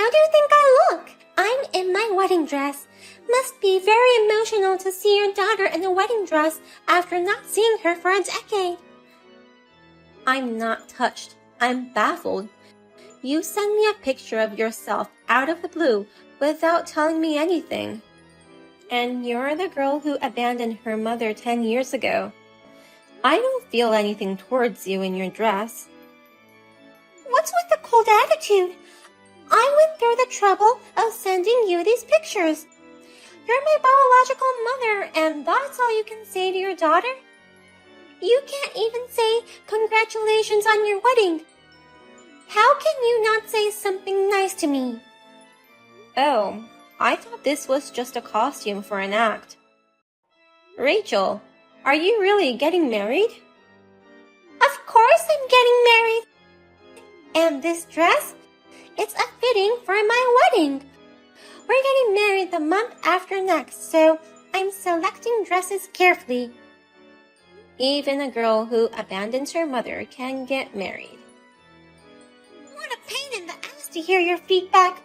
How do you think I look? I'm in my wedding dress. Must be very emotional to see your daughter in a wedding dress after not seeing her for a decade. I'm not touched. I'm baffled. You send me a picture of yourself out of the blue without telling me anything. And you're the girl who abandoned her mother 10 years ago. I don't feel anything towards you in your dress. What's with the cold attitude? I went through the trouble of sending you these pictures. You're my biological mother, and that's all you can say to your daughter? You can't even say congratulations on your wedding. How can you not say something nice to me? Oh, I thought this was just a costume for an act. Rachel, are you really getting married? Of course I'm getting married. And this dress? It's a fitting for my wedding. We're getting married the month after next, so I'm selecting dresses carefully. Even a girl who abandons her mother can get married. What a pain in the ass to hear your feedback.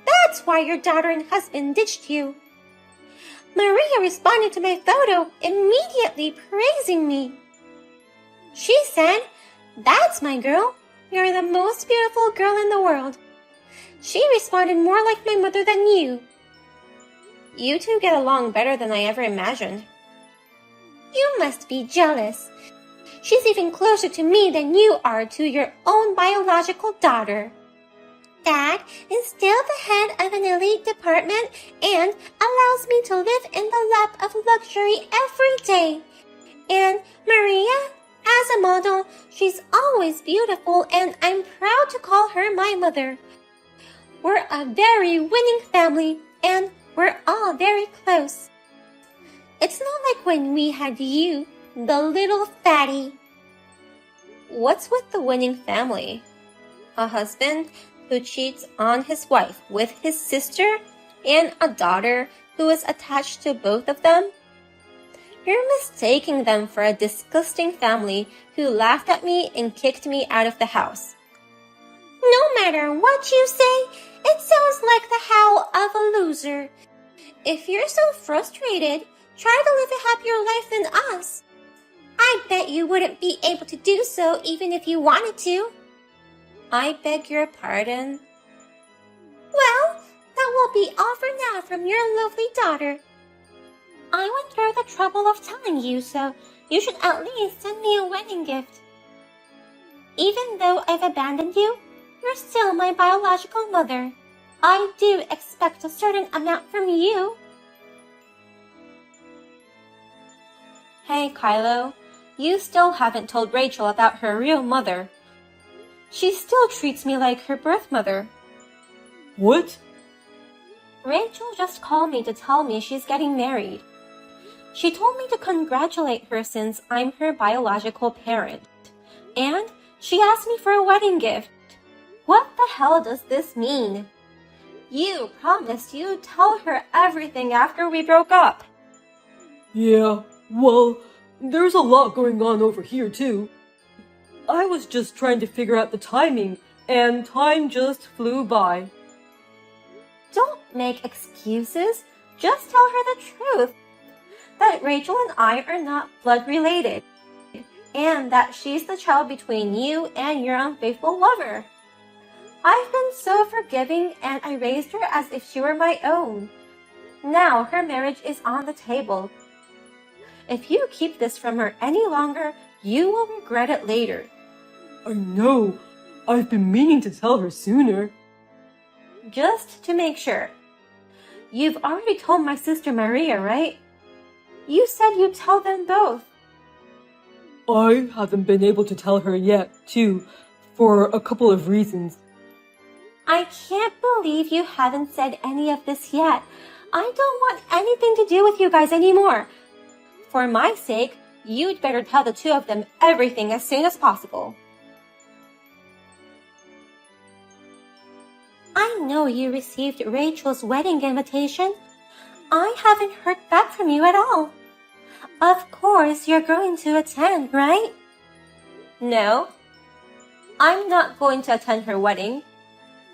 That's why your daughter and husband ditched you. Maria responded to my photo, immediately praising me. She said, "That's my girl. You're the most beautiful girl in the world." She responded more like my mother than you. You two get along better than I ever imagined. You must be jealous. She's even closer to me than you are to your own biological daughter. Dad is still the head of an elite department and allows me to live in the lap of luxury every day. And Maria, as a model, she's always beautiful, and I'm proud to call her my mother. We're a very winning family, and we're all very close. It's not like when we had you, the little fatty. What's with the winning family? A husband who cheats on his wife with his sister and a daughter who is attached to both of them? You're mistaking them for a disgusting family who laughed at me and kicked me out of the house. No matter what you say, it sounds like the howl of a loser. If you're so frustrated, try to live a happier life than us. I bet you wouldn't be able to do so even if you wanted to. I beg your pardon? Well, that will be all for now from your lovely daughter. I went through the trouble of telling you, so you should at least send me a wedding gift. Even though I've abandoned you, you're still my biological mother. I do expect a certain amount from you. Hey, Kylo, you still haven't told Rachel about her real mother. She still treats me like her birth mother. What? Rachel just called me to tell me she's getting married. She told me to congratulate her since I'm her biological parent. And she asked me for a wedding gift. What the hell does this mean? You promised you'd tell her everything after we broke up. Yeah, well, there's a lot going on over here too. I was just trying to figure out the timing, and time just flew by. Don't make excuses. Just tell her the truth. That Rachel and I are not blood related. And that she's the child between you and your unfaithful lover. I've been so forgiving, and I raised her as if she were my own. Now her marriage is on the table. If you keep this from her any longer, you will regret it later. I know. I've been meaning to tell her sooner. Just to make sure. You've already told my sister Maria, right? You said you'd tell them both. I haven't been able to tell her yet, too, for a couple of reasons. I can't believe you haven't said any of this yet. I don't want anything to do with you guys anymore. For my sake, you'd better tell the two of them everything as soon as possible. I know you received Rachel's wedding invitation. I haven't heard back from you at all. Of course, you're going to attend, right? No, I'm not going to attend her wedding.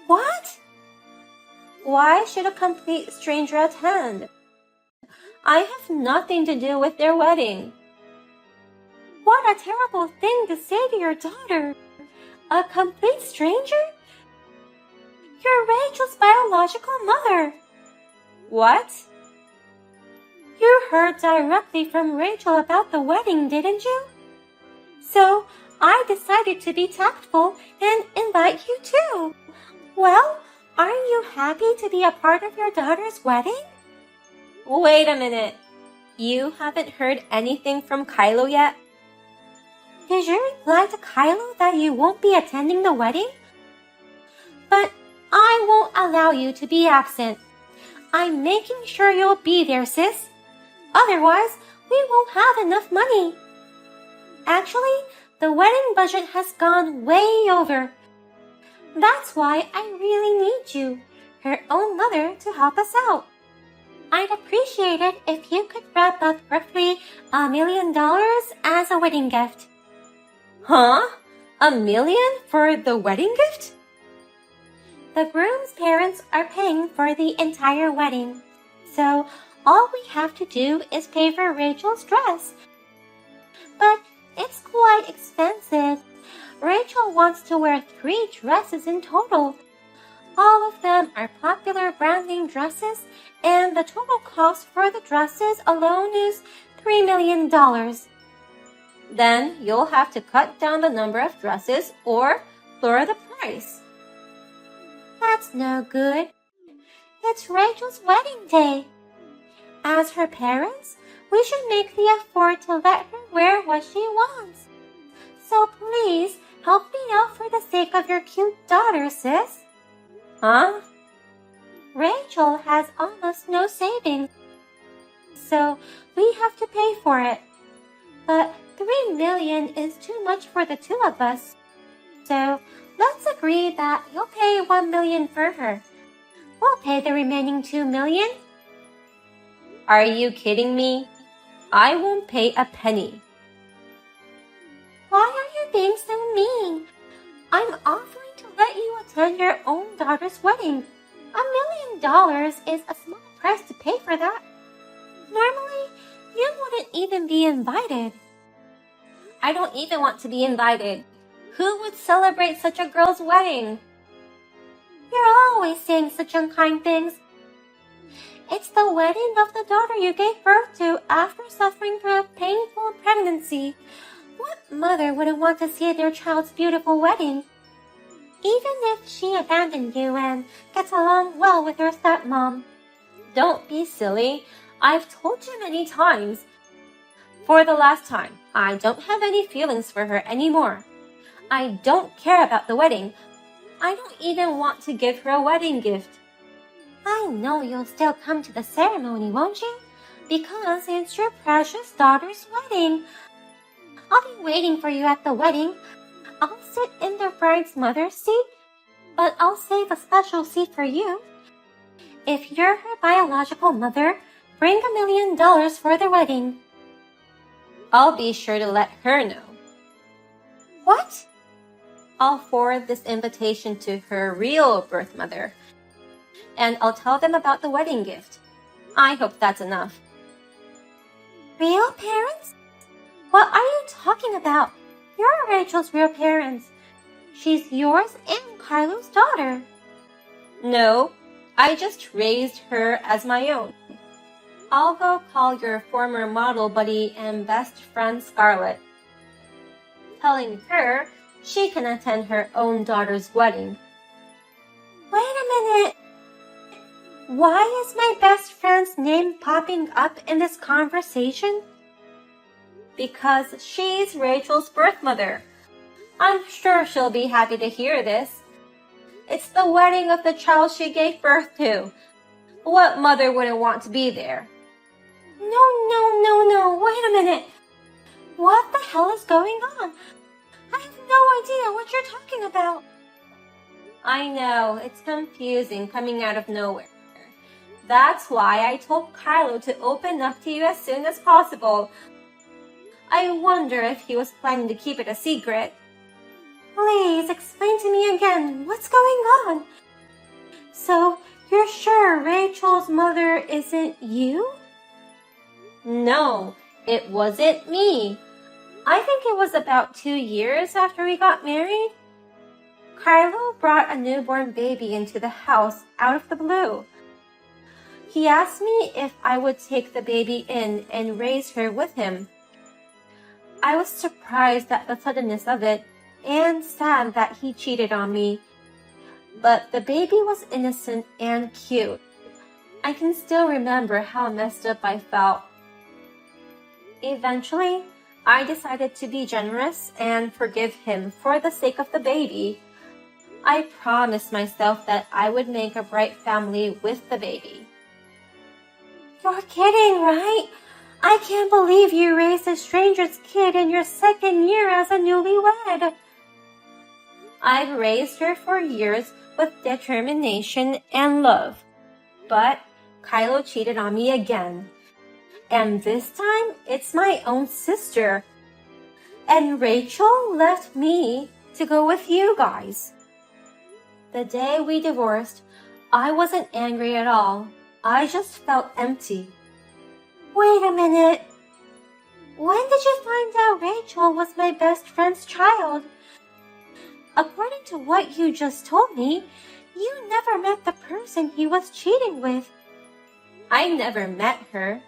What? Why should a complete stranger attend? I have nothing to do with their wedding. What a terrible thing to say to your daughter. A complete stranger? You're Rachel's biological mother. What? You heard directly from Rachel about the wedding, didn't you? So, I decided to be tactful and invite you too. Well, aren't you happy to be a part of your daughter's wedding? Wait a minute. You haven't heard anything from Kylo yet? Did you reply to Kylo that you won't be attending the wedding? But I won't allow you to be absent. I'm making sure you'll be there, sis. Otherwise, we won't have enough money. Actually, the wedding budget has gone way over. That's why I really need you, her own mother, to help us out. I'd appreciate it if you could wrap up roughly $1 million as a wedding gift. Huh? $1 million for the wedding gift? The groom's parents are paying for the entire wedding, so all we have to do is pay for Rachel's dress. But it's quite expensive. Rachel wants to wear 3 dresses in total. All of them are popular branding dresses, and the total cost for the dresses alone is $3 million. Then you'll have to cut down the number of dresses or lower the price. That's no good. It's Rachel's wedding day. As her parents, we should make the effort to let her wear what she wants. So please, help me out for the sake of your cute daughter, sis. Huh? Rachel has almost no savings, so we have to pay for it. But $3 million is too much for the 2 of us. So let's agree that you'll pay $1 million for her. We'll pay the remaining $2 million. Are you kidding me? I won't pay a penny. Why are you being so mean? I'm offering to let you attend your own daughter's wedding. $1 million is a small price to pay for that. Normally, you wouldn't even be invited. I don't even want to be invited. Who would celebrate such a girl's wedding? You're always saying such unkind things. It's the wedding of the daughter you gave birth to after suffering from a painful pregnancy. What mother wouldn't want to see their child's beautiful wedding? Even if she abandoned you and gets along well with her stepmom. Don't be silly. I've told you many times. For the last time, I don't have any feelings for her anymore. I don't care about the wedding. I don't even want to give her a wedding gift. I know you'll still come to the ceremony, won't you? Because it's your precious daughter's wedding. I'll be waiting for you at the wedding. I'll sit in the bride's mother's seat, but I'll save a special seat for you. If you're her biological mother, bring $1 million for the wedding. I'll be sure to let her know. What? I'll forward this invitation to her real birth mother, and I'll tell them about the wedding gift. I hope that's enough. Real parents? What are you talking about? You're Rachel's real parents. She's yours and Kylo's daughter. No, I just raised her as my own. I'll go call your former model buddy and best friend Scarlett, telling her she can attend her own daughter's wedding. Wait a minute. Why is my best friend's name popping up in this conversation? Because she's Rachel's birth mother. I'm sure she'll be happy to hear this. It's the wedding of the child she gave birth to. What mother wouldn't want to be there? No, wait a minute. What the hell is going on? I have no idea what you're talking about. I know, it's confusing coming out of nowhere. That's why I told Kylo to open up to you as soon as possible. I wonder if he was planning to keep it a secret. Please explain to me again what's going on. So, you're Rachel's mother isn't you? No, it wasn't me. I think it was about 2 years after we got married. Kylo brought a newborn baby into the house out of the blue. He asked me if I would take the baby in and raise her with him. I was surprised at the suddenness of it and sad that he cheated on me. But the baby was innocent and cute. I can still remember how messed up I felt. Eventually, I decided to be generous and forgive him for the sake of the baby. I promised myself that I would make a bright family with the baby. You're kidding, right? I can't believe you raised a stranger's kid in your 2nd year as a newlywed. I've raised her for years with determination and love. But Kylo cheated on me again. And this time, it's my own sister. And Rachel left me to go with you guys. The day we divorced, I wasn't angry at all. I just felt empty. Wait a minute. When did you find out Rachel was my best friend's child? According to what you just told me, you never met the person he was cheating with. I never met her.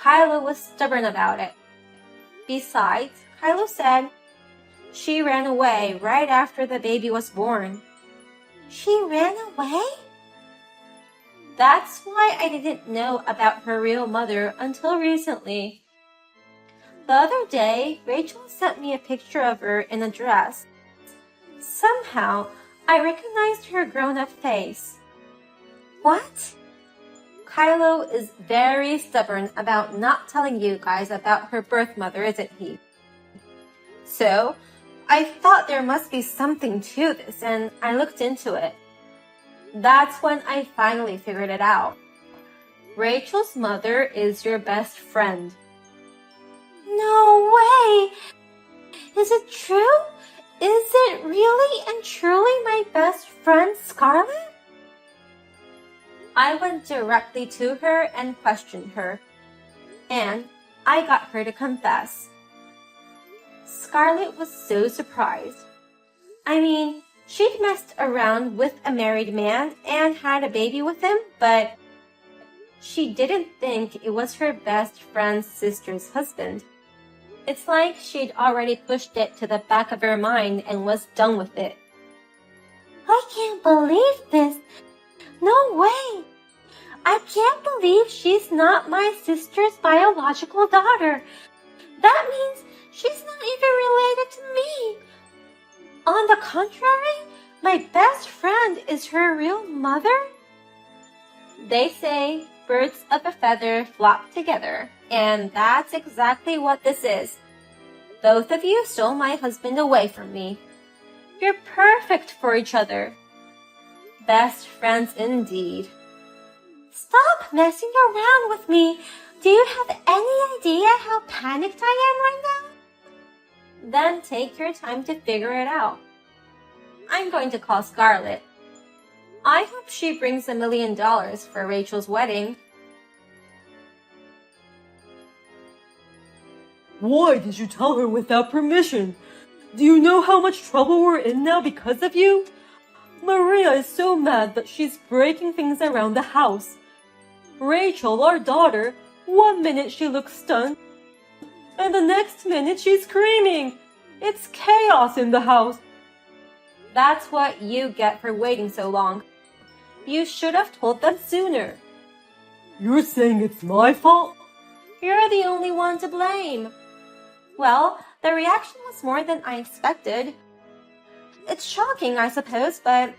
Kylo was stubborn about it. Besides, Kylo said she ran away right after the baby was born. She ran away? That's why I didn't know about her real mother until recently. The other day, Rachel sent me a picture of her in a dress. Somehow, I recognized her grown-up face. What? Kylo is very stubborn about not telling you guys about her birth mother, isn't he? So, I thought there must be something to this, and I looked into it. That's when I finally figured it out. Rachel's mother is your best friend. No way! Is it true? Is it really and truly my best friend, Scarlett? I went directly to her and questioned her, and I got her to confess. Scarlett was so surprised. I mean, she'd messed around with a married man and had a baby with him, but she didn't think it was her best friend's sister's husband. It's like she'd already pushed it to the back of her mind and was done with it. I can't believe this. No way. I can't believe she's not my sister's biological daughter. That means she's not even related to me. On the contrary, my best friend is her real mother. They say birds of a feather flock together, and that's exactly what this is. Both of you stole my husband away from me. You're perfect for each other. Best friends indeed. Stop messing around with me. Do you have any idea how panicked I am right now? Then take your time to figure it out. I'm going to call Scarlett. I hope she brings $1 million for Rachel's wedding. Why did you tell her without permission? Do you know how much trouble we're in now because of you? Maria is so mad that she's breaking things around the house. Rachel, our daughter, one minute she looks stunned, and the next minute she's screaming. It's chaos in the house. That's what you get for waiting so long. You should have told them sooner. You're saying it's my fault? You're the only one to blame. Well, the reaction was more than I expected. It's shocking, I suppose, but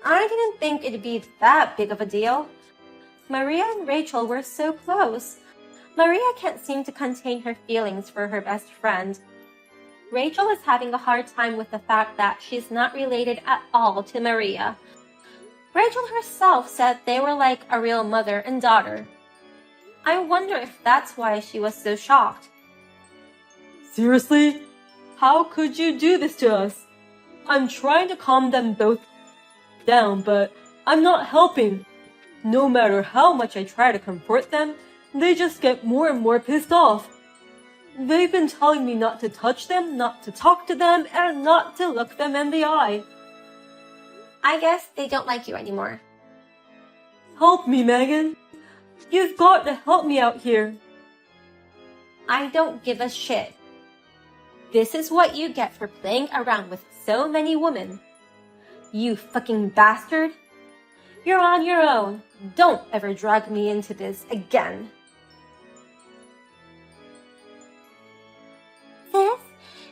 I didn't think it'd be that big of a deal. Maria and Rachel were so close. Maria can't seem to contain her feelings for her best friend. Rachel is having a hard time with the fact that she's not related at all to Maria. Rachel herself said they were like a real mother and daughter. I wonder if that's why she was so shocked. Seriously? How could you do this to us? I'm trying to calm them both down, but I'm not helping. No matter how much I try to comfort them, they just get more and more pissed off. They've been telling me not to touch them, not to talk to them, and not to look them in the eye. I guess they don't like you anymore. Help me, Megan. You've got to help me out here. I don't give a shit. This is what you get for playing around with so many women. You fucking bastard. You're on your own. Don't ever drag me into this again. Sis,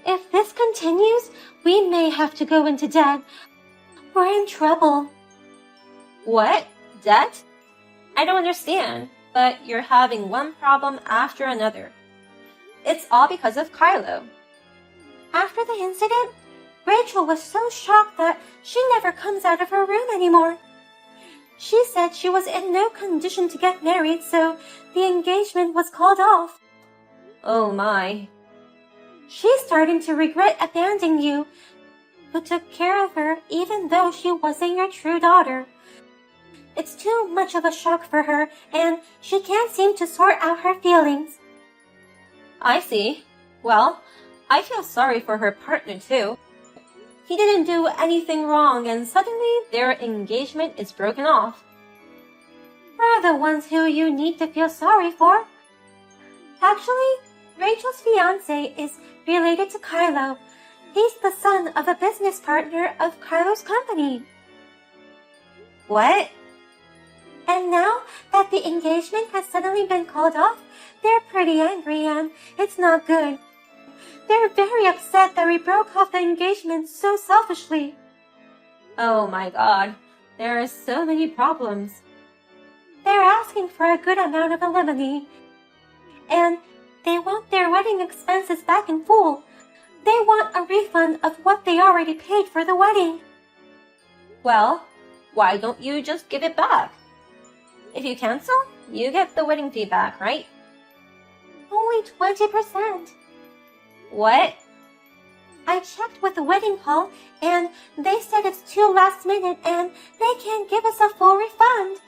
if this continues, we may have to go into debt. We're in trouble. What? Debt? I don't understand, but you're having one problem after another. It's all because of Kylo. After the incident, Rachel was so shocked that she never comes out of her room anymore. She said she was in no condition to get married, so the engagement was called off. Oh my. She's starting to regret abandoning you, who took care of her even though she wasn't your true daughter. It's too much of a shock for her, and she can't seem to sort out her feelings. I see. Well, I feel sorry for her partner too. He didn't do anything wrong and suddenly their engagement is broken off. We're the ones who you need to feel sorry for. Actually, Rachel's fiancé is related to Kylo. He's the son of a business partner of Kylo's company. What? And now that the engagement has suddenly been called off, they're pretty angry and it's not good. They're very upset that we broke off the engagement so selfishly. Oh my god, there are so many problems. They're asking for a good amount of alimony. And they want their wedding expenses back in full. They want a refund of what they already paid for the wedding. Well, why don't you just give it back? If you cancel, you get the wedding fee back, right? Only 20%. What? I checked with the wedding hall and they said it's too last minute and they can't give us a full refund.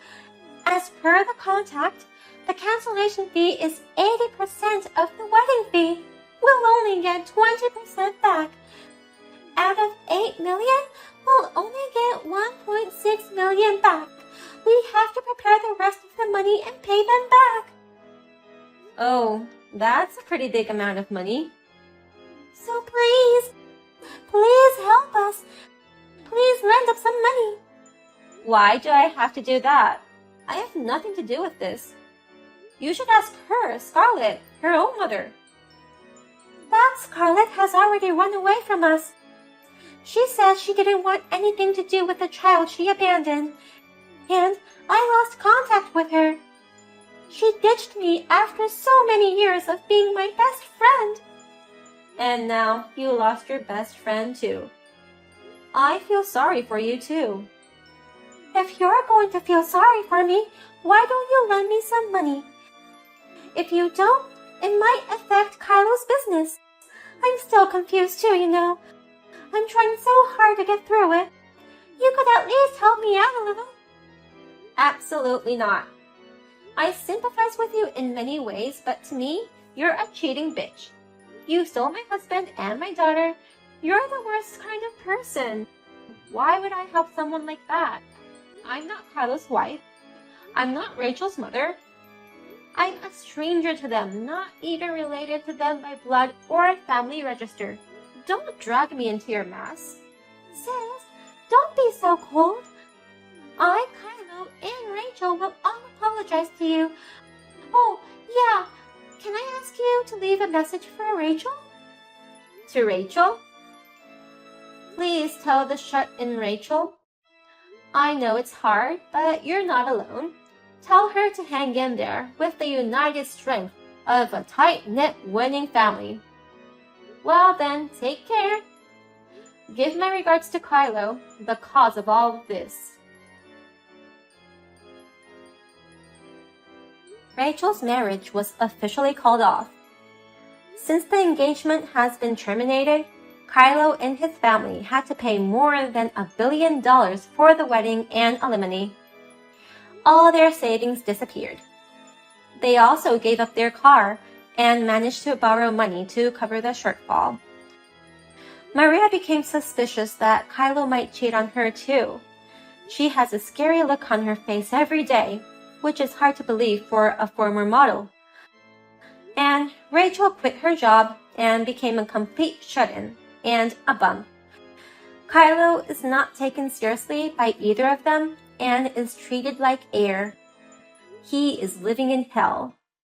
As per the contract, the cancellation fee is 80% of the wedding fee. We'll only get 20% back. Out of 8 million, we'll only get 1.6 million back. We have to prepare the rest of the money and pay them back. Oh, that's a pretty big amount of money. So please help us. Please lend us some money. Why do I have to do that? I have nothing to do with this. You should ask her, Scarlett, her own mother. That Scarlett has already run away from us. She said she didn't want anything to do with the child she abandoned, and I lost contact with her. She ditched me after so many years of being my best friend. And now you lost your best friend too. I feel sorry for you too. If you're going to feel sorry for me, why don't you lend me some money? If you don't, it might affect Kylo's business. I'm still confused too, you know. I'm trying so hard to get through it. You could at least help me out a little. Absolutely not. I sympathize with you in many ways, but to me, you're a cheating bitch. You stole my husband and my daughter. You're the worst kind of person. Why would I help someone like that? I'm not Kylo's wife. I'm not Rachel's mother. I'm a stranger to them, not even related to them by blood or family register. Don't drag me into your mess. Sis, don't be so cold. I, Kylo, and Rachel will all apologize to you. Oh, yeah. Can I ask you to leave a message for Rachel? To Rachel? Please tell the shut-in Rachel. I know it's hard, but you're not alone. Tell her to hang in there with the united strength of a tight-knit winning family. Well then, take care. Give my regards to Kylo, the cause of all of this. Rachel's marriage was officially called off. Since the engagement has been terminated, Kylo and his family had to pay more than $1 billion for the wedding and alimony. all their savings disappeared. They also gave up their car and managed to borrow money to cover the shortfall. Maria became suspicious that Kylo might cheat on her too. She has a scary look on her face every day, which is hard to believe for a former model. And Rachel quit her job and became a complete shut-in and a bum. Kylo is not taken seriously by either of them and is treated like air. He is living in hell.